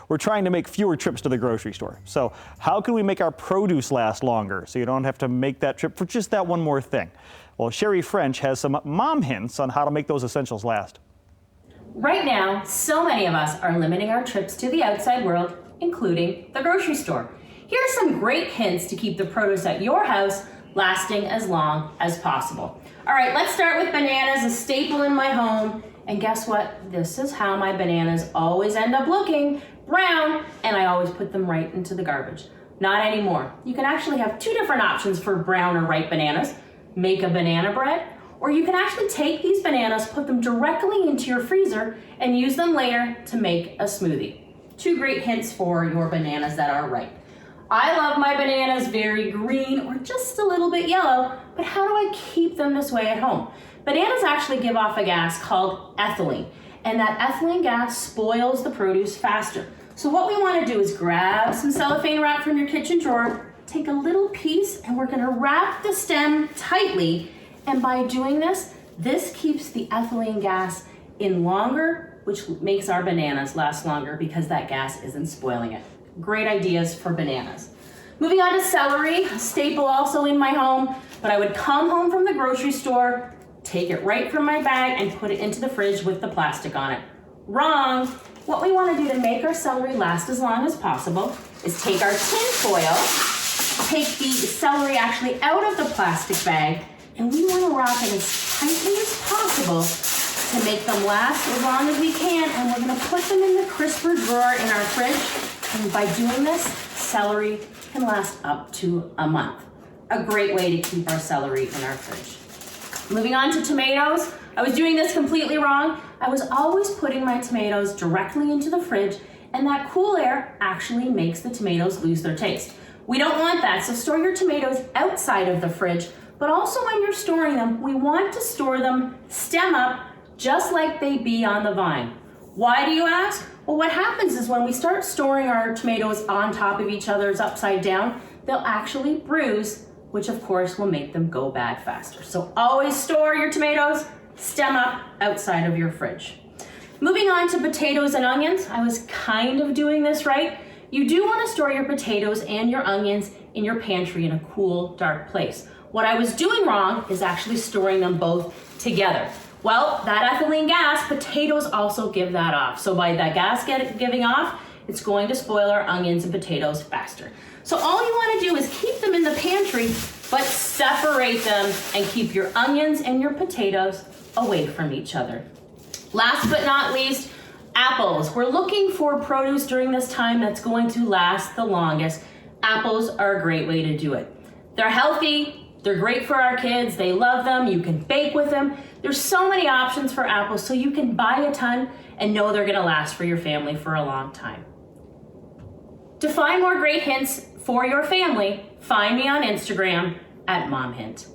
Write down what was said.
we're trying to make fewer trips to the grocery store. So how can we make our produce last longer so you don't have to make that trip for just that one more thing? Well, Sherry French has some mom hints on how to make those essentials last. Right now, so many of us are limiting our trips to the outside world, including the grocery store. Here are some great hints to keep the produce at your house lasting as long as possible. All right, let's start with bananas, a staple in my home. And guess what? This is how my bananas always end up looking: brown, and I always put them right into the garbage. Not anymore. You can actually have two different options for brown or ripe bananas. Make a banana bread, or you can actually take these bananas, put them directly into your freezer, and use them later to make a smoothie. Two great hints for your bananas that are ripe. I love my bananas very green or just a little bit yellow, but how do I keep them this way at home? Bananas actually give off a gas called ethylene, and that ethylene gas spoils the produce faster. So what we want to do is grab some cellophane wrap from your kitchen drawer, take a little piece, and we're going to wrap the stem tightly. And by doing this, this keeps the ethylene gas in longer, which makes our bananas last longer because that gas isn't spoiling it. Great ideas for bananas. Moving on to celery, a staple also in my home, but I would come home from the grocery store, take it right from my bag and put it into the fridge with the plastic on it. Wrong. What we want to do to make our celery last as long as possible is take our tin foil, take the celery actually out of the plastic bag, and we want to wrap it as tightly as possible to make them last as long as we can. And we're going to put them in the crisper drawer in our fridge. And by doing this, celery can last up to a month. A great way to keep our celery in our fridge. Moving on to tomatoes, I was doing this completely wrong. I was always putting my tomatoes directly into the fridge, and that cool air actually makes the tomatoes lose their taste. We don't want that, so store your tomatoes outside of the fridge, but also when you're storing them, we want to store them stem up, just like they be on the vine. Why, do you ask? Well, what happens is when we start storing our tomatoes on top of each other's upside down, they'll actually bruise, which of course will make them go bad faster. So always store your tomatoes stem up outside of your fridge. Moving on to potatoes and onions, I was kind of doing this right. You do want to store your potatoes and your onions in your pantry in a cool, dark place. What I was doing wrong is actually storing them both together. Well, that ethylene gas, potatoes also give that off. So by that gas giving off, it's going to spoil our onions and potatoes faster. So all you want to do is keep them in the pantry, but separate them and keep your onions and your potatoes away from each other. Last but not least, apples. We're looking for produce during this time that's going to last the longest. Apples are a great way to do it. They're healthy. They're great for our kids. They love them. You can bake with them. There's so many options for apples, so you can buy a ton and know they're going to last for your family for a long time. To find more great hints for your family, find me on Instagram @MomHint.